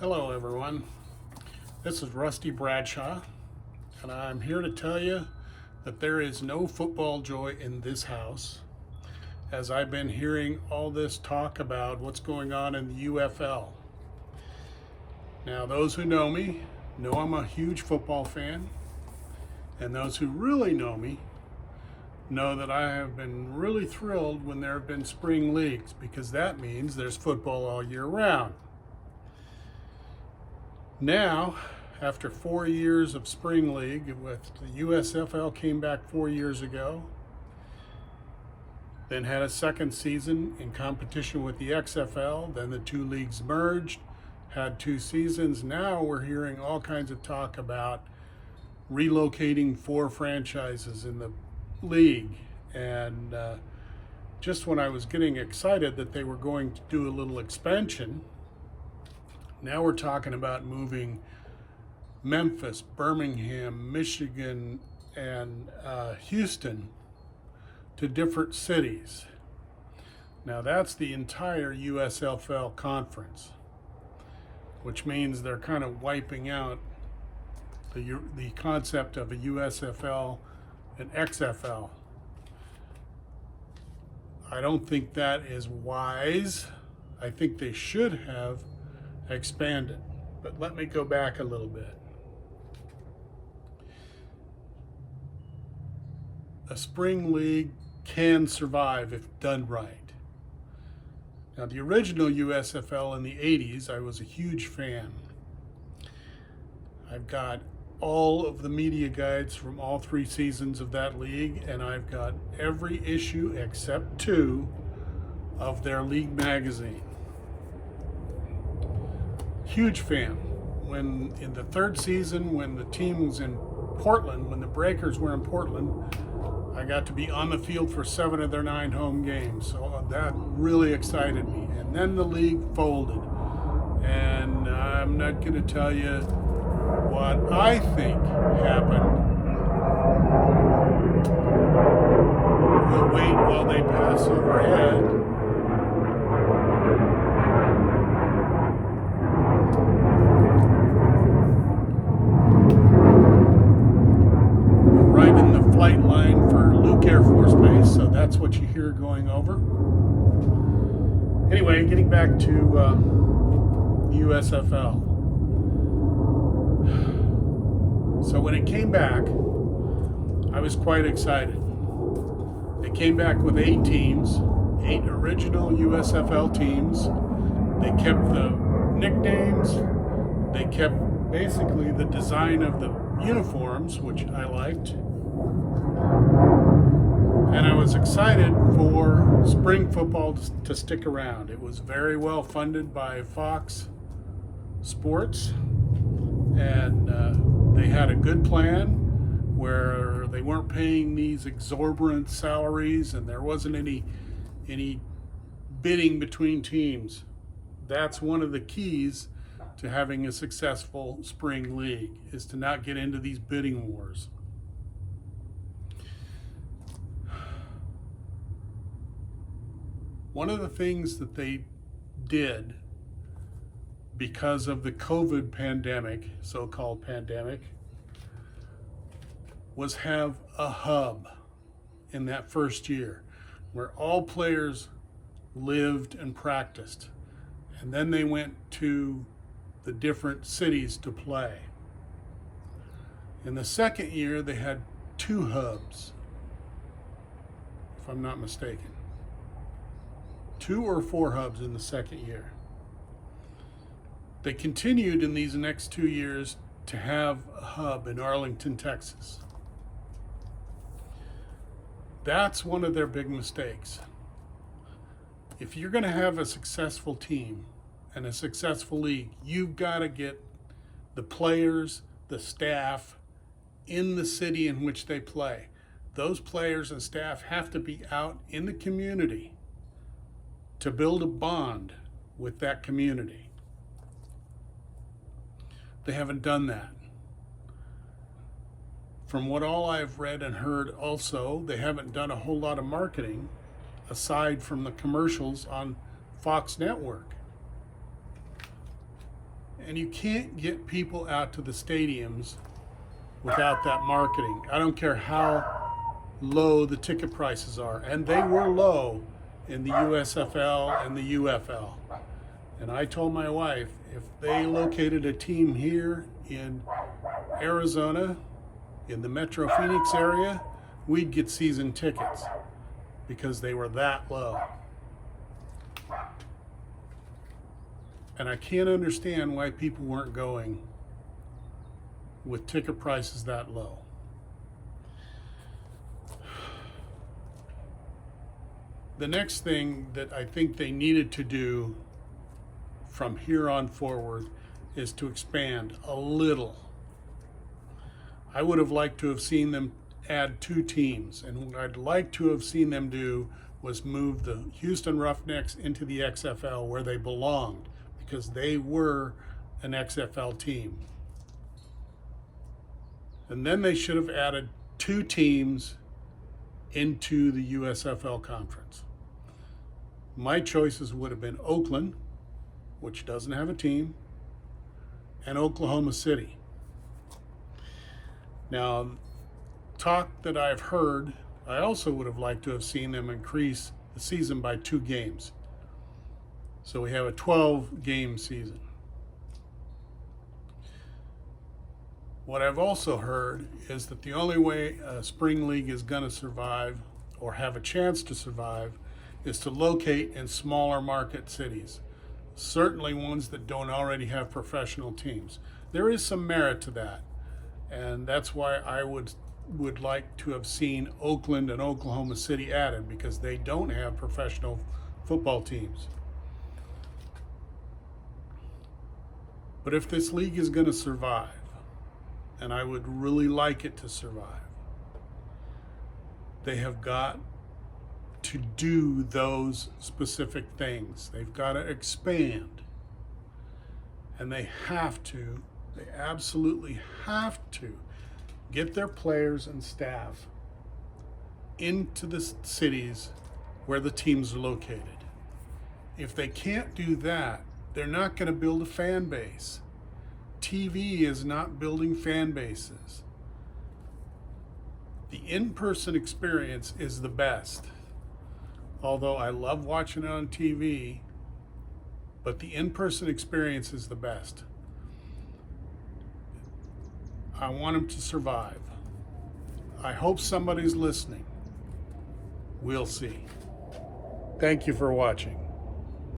Hello, everyone. This is Rusty Bradshaw, and I'm here to tell you that there is no football joy in this house, as I've been hearing all this talk about what's going on in the UFL. Now, those who know me know I'm a huge football fan, and those who really know me know that I have been really thrilled when there have been spring leagues, because that means there's football all year round. Now, after 4 years of spring league, with the USFL came back 4 years ago, then had a second season in competition with the XFL, then the two leagues merged, had 2 seasons. Now we're hearing all kinds of talk about relocating 4 franchises in the league. And just when I was getting excited that they were going to do a little expansion, now we're talking about moving Memphis, Birmingham, Michigan, and Houston to different cities. Now that's the entire USFL conference, which means they're kind of wiping out the concept of a USFL and XFL. I don't think that is wise. I think they should have expanded. But let me go back a little bit. A spring league can survive if done right. Now, the original USFL in the 80s, I was a huge fan. I've got all of the media guides from all 3 seasons of that league, and I've got every issue except 2 of their league magazine. Huge fan. When in the 3rd season, when the team was in Portland, when the Breakers were in Portland, I got to be on the field for 7 of their 9 home games. So that really excited me. And then the league folded. And I'm not going to tell you what I think happened. We'll wait while they pass overhead. Right in the flight line for Luke Air Force Base, so that's what you hear going over. Anyway, getting back to USFL. So when it came back, I was quite excited. They came back with 8 teams, 8 original USFL teams. They kept the nicknames. They kept basically the design of the uniforms, which I liked. And I was excited for spring football to stick around. It was very well funded by Fox Sports, and they had a good plan where they weren't paying these exorbitant salaries, and there wasn't any bidding between teams. That's one of the keys to having a successful spring league, is to not get into these bidding wars. One of the things that they did because of the COVID pandemic, so-called pandemic, was have a hub in that first year where all players lived and practiced. And then they went to the different cities to play. In the second year, they had 2 hubs, if I'm not mistaken. 2 or 4 hubs in the second year. They continued in these next 2 years to have a hub in Arlington, Texas. That's one of their big mistakes. If you're going to have a successful team and a successful league, you've got to get the players, the staff in the city in which they play. Those players and staff have to be out in the community to build a bond with that community. They haven't done that. From what all I've read and heard also, they haven't done a whole lot of marketing aside from the commercials on Fox Network. And you can't get people out to the stadiums without that marketing. I don't care how low the ticket prices are. And they were low in the USFL and the UFL. And I told my wife, if they located a team here in Arizona, in the Metro Phoenix area, we'd get season tickets because they were that low. And I can't understand why people weren't going with ticket prices that low. The next thing that I think they needed to do from here on forward is to expand a little. I would have liked to have seen them add 2 teams, and what I'd like to have seen them do was move the Houston Roughnecks into the XFL where they belonged, because they were an XFL team. And then they should have added 2 teams into the USFL conference. My choices would have been Oakland, which doesn't have a team, and Oklahoma City. Now, talk that I've heard, I also would have liked to have seen them increase the season by 2 games. So we have a 12-game season. What I've also heard is that the only way a spring league is going to survive or have a chance to survive is to locate in smaller market cities, certainly ones that don't already have professional teams. There is some merit to that, and that's why I would like to have seen Oakland and Oklahoma City added, because they don't have professional football teams. But if this league is going to survive, and I would really like it to survive, they have got to do those specific things. They've got to expand. And they absolutely have to get their players and staff into the cities where the teams are located. If they can't do that, they're not going to build a fan base. TV is not building fan bases. The in-person experience is the best. Although I love watching it on TV, but the in-person experience is the best. I want them to survive. I hope somebody's listening. We'll see. Thank you for watching.